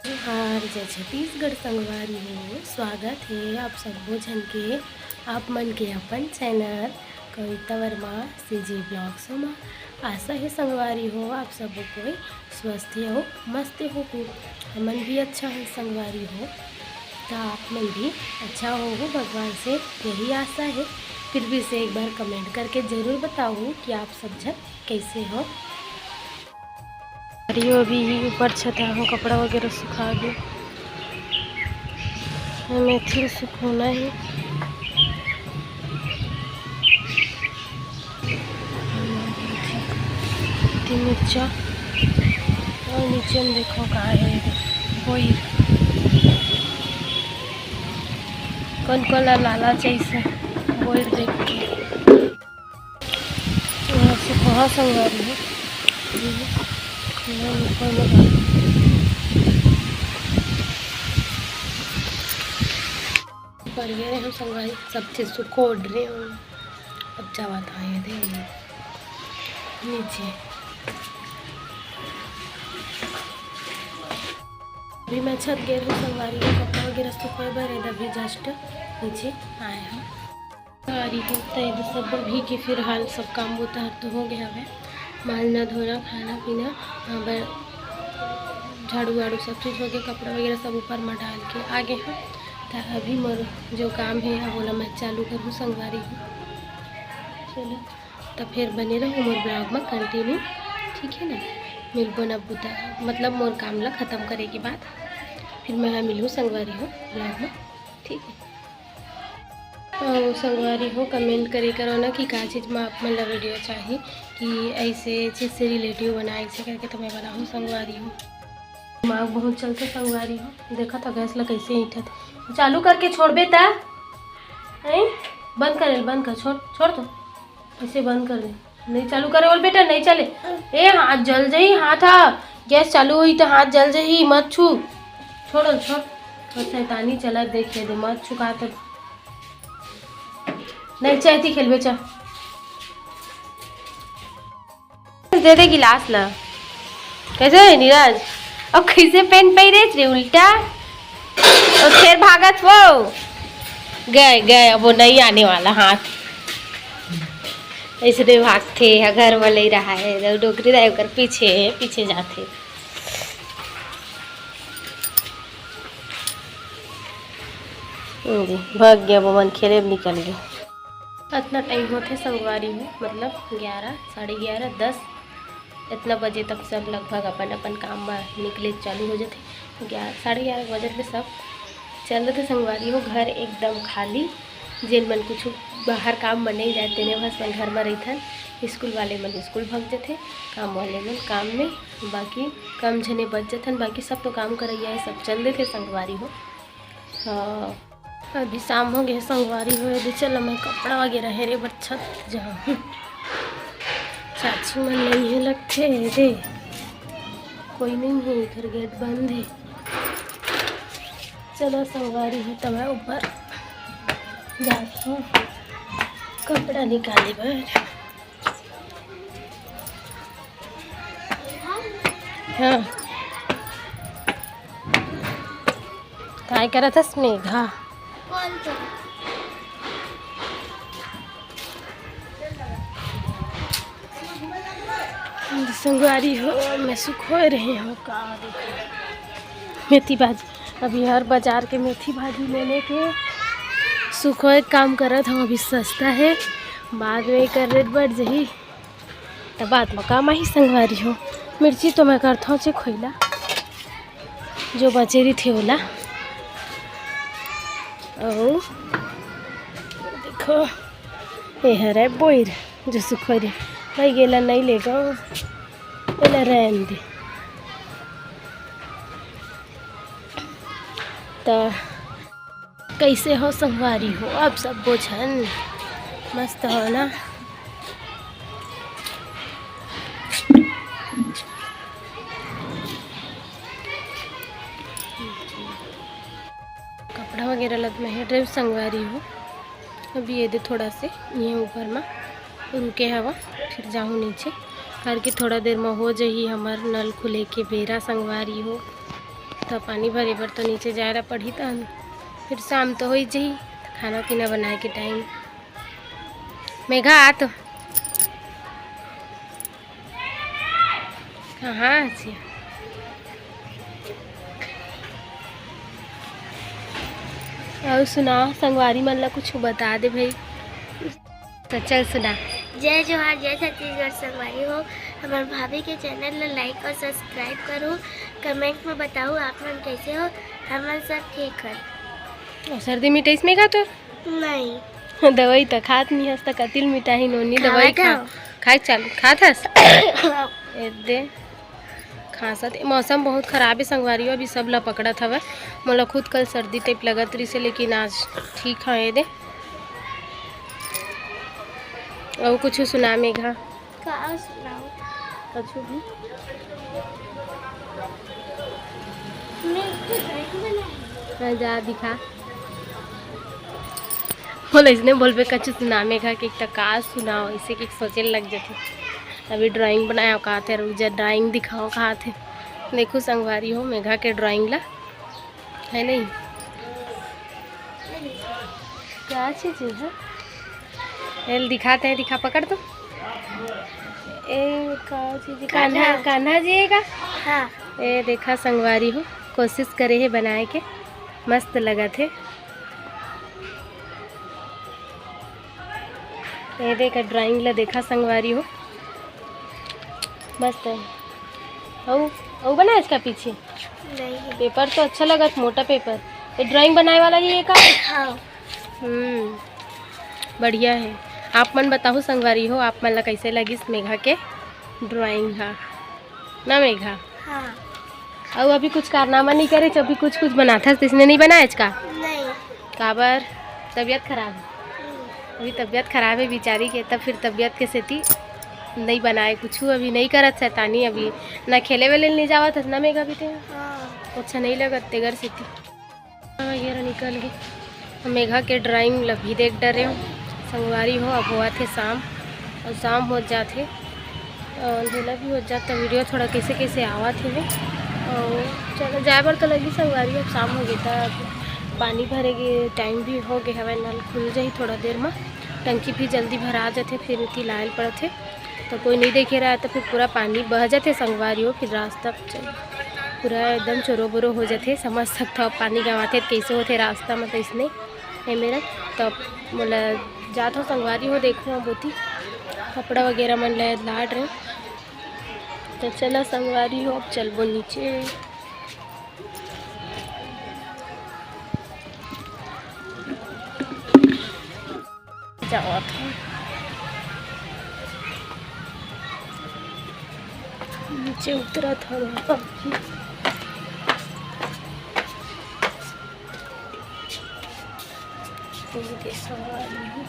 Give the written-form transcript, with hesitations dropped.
हार जय छत्तीसगढ़ संगवारी हो। स्वागत है आप सब्बो झन के आप मन के अपन चैनल कविता वर्मा सीजी ब्लॉग्स में। आशा है संगवारी हो आप सब कोई स्वस्थ हो मस्त हो। हमन भी अच्छा है संगवारी हो तो आप मन भी अच्छा हो भगवान से यही आशा है। फिर भी से एक बार कमेंट करके ज़रूर बताओ कि आप सब झन कैसे हो। अभी ऊपर छत हूँ कपड़ा वगैरह सुखा दो। मेथी सुखाना है। मिर्चा और नीचे में देखो कहाँ है कोई कौन कौन लाला चाहिए बोर देख के यहाँ से कहाँ संगवारी है। पड़ गए हम संगवारी सब चीज़ सुखो उड़ रहे हो। अब जावा था ये दे नीचे अभी मैं छत गए हूँ संगवारी को कपड़ा वगैरह सुखा भरे अभी जस्ट नीचे आए हैं संगवारी को तो सब भी के फिर हाल सब काम उतार तो हो गया है। मालना धोना खाना पीना झाड़ू वाड़ू सब चीज़ हो गया। कपड़ा वगैरह सब ऊपर में डाल के आगे हैं तो अभी मोर जो काम है बोला मैं चालू करूँ संगवारी हूँ। चलो तो फिर बने रहो मोर ब्लॉग में कंटिन्यू ठीक है ना। मिलबो न बुता मतलब मोर काम ला ख़त्म करे के बाद फिर मैं मिलूँ संगवारी हूँ ब्लॉग में ठीक है। और संगवारी हो कमेंट करे करो ना कि क्या चीज़ में आप मतलब वीडियो चाहिए कि ऐसे चीज़ से रिलेटिव बना ऐसे करके तो मैं बनाऊँ संगवारी हूँ। दिमाग बहुत चलते संगवारी हो। देखा था गैस ला कैसे ईठा था चालू करके छोड़ बेटा नहीं बंद कर छोड़ तो ऐसे बंद कर दे नहीं चालू करे बोल बेटा नहीं चले। ए हाथ जल जाही हाथ गैस चालू हुई तो हाथ जल जाही मत छू छोड़ और शैतानी चला देखिए दे मत छुका तो नहीं चाहती खेल बेचा दे दे गिलास ला। कैसे है नीरज अब कैसे पेन पे रे उल्टा और फिर भागत वो गए अब वो नहीं आने वाला हाथ ऐसे भागते घर में ले रहा है डोकरी रहा पीछे जाते भाग गया वो मन खेले निकल गया। इतना टाइम होते संगवारी में मतलब 11 साढ़े 11 10 इतना बजे तक सब लगभग अपन काम में निकले चालू हो जाते। 11 साढ़े 11 बजे सब चल रहे थे संगवारी हो। घर एकदम खाली जिन मन कुछ बाहर काम में नहीं जाते ने बस मन घर में रही स्कूल वाले मन स्कूल भाग जाते काम वाले मन काम में बाकी कम झने बच जाते बाकी सब तो काम करैया है सब चल रहे थे संगवारी हो। हाँ अभी शाम हो गए संगवारी हो यदि चलो मैं कपड़ा वगैरह है रे छत जाऊँ चाची मन नहीं है लगते रे कोई नहीं है इधर गेट बंद है। चलो संगवारी है तो मैं ऊपर जाती हूँ कपड़ा निकाली बार। हाँ काय करा था स्नेहा संगवारी हो मैं सुखो रहे हो का देखो मेथी भाजी अभी हर बाजार के मेथी भाजी लेने के सुखो एक काम कर रहा था अभी सस्ता है बाद में कर रेट बढ़ जाही तो बाद में काम आई संगवारी हो। मिर्ची तो मैं करता हूँ चेक खोला जो बचे रही थे ओला और देखो ये है बोर जो सुखो रे भाई गेला नहीं लेगा एला रहन दे तो कैसे हो संगवारी हो आप सब बोझन मस्त हो ना। कपड़ा वगैरह लग में है ड्रेस संगवारी हो। अभी ये दे थोड़ा से ये ऊपर में रुके हवा फिर जाऊँ नीचे करके थोड़ा देर में हो जाही हमार नल खुले के बेरा संगवारी हो था पानी भरे पर तो नीचे जा रहा पड़ी था। फिर शाम तो हो ही जाही, खाना पीना बनाए के टाइम। मेघा आ तो कहाँ अच्छी और सुना संगवारी मन ला कुछ बता दे भाई। तो चल सुना। जय जोहार, जय छत्तीसगढ़। संगवारी हो, हमारे भाभी के चैनल ला लाइक और सब्सक्राइब करो। कमेंट में बताओ आप मन कैसे हो। हम सब ठीक है। और सर्दी मिठाई में खा तो नहीं दवाई तो खात नहीं हस तो कतिल मिठाई नोनी दवाई खा खाए चालू खात हस दे खांसत। मौसम बहुत ख़राब है संगवारी, अभी सब ला पकड़त हवा। मोला खुद कल सर्दी टाइप लगत रही से, लेकिन आज ठीक है दे। और कुछ सुना मेघा? का सुनाओ कुछ भी हाँ, जा दिखा बोल इसने बोलबे कछु सुना मेघा के का सुनाओ, इसे कि सोचे लग जाते। अभी ड्राइंग बनाया कहा थे रुजा, ड्राइंग दिखाओ कहा थे। देखो संगवारी हो मेघा के ड्राइंग ला है नहीं क्या चीज़ है। एल दिखाते हैं, दिखा पकड़ तो ए का चीज़ कान्हा, कान्हा जी का। हाँ। ए देखा संगवारी हो, कोशिश करे है बनाए के, मस्त लगा थे। ये देखा ड्राइंग ला देखा संगवारी हो, मस्त है। ओ बना इसका पीछे नहीं पेपर तो अच्छा लगा, मोटा पेपर। ये ड्राइंग बनाए वाला ही है का? हाँ। बढ़िया है। आप मन बताओ संगवारी हो, आप मन ला कैसे लगी मेघा के ड्राइंग हा ना मेघा? हाँ। और अभी कुछ कारनामा नहीं करे, अभी कुछ कुछ बनाता तो इसने नहीं बनाया इसका? नहीं। काबर तबीयत खराब है? अभी तबीयत खराब है बेचारी के, तब फिर तबीयत के सेती नहीं बनाए कुछ। अभी नहीं करत शैतानी, अभी ना खेले वेले नहीं जावत ना मेघा भी थे। हाँ। अच्छा नहीं लगत तेगर सेती वगैरह निकल गई। मेघा के ड्राइंग लभी देख डरे हो संगवारी हो। अब हुआ थे शाम, और शाम हो जाते अंधेला भी हो जाता। वीडियो थोड़ा कैसे कैसे आवा थे और चलो जाए बर तो लगी संगवारी। अब शाम हो गया था, पानी भरे के टाइम भी हो गया हवा। नल खुल जाही थोड़ा देर में, टंकी भी जल्दी भरा जाते। फिर उठी लायल पड़ते तो कोई नहीं देखे रहा तो फिर पूरा पानी बह जाते संगवारी हो। फिर रास्ता पूरा एकदम चोरो बोरो हो जाते। समझ सकता हो पानी गंवाते कैसे होते रास्ता में, तो इसने है मेरा तब मोला जात हो संगवारी हो। देखो बोती कपड़ा वगैरह मन लाड रहे तो चला संगवारी हो। अब चलबो नीचे। जावा था नीचे उतरा था वहाँ संगवारी हो।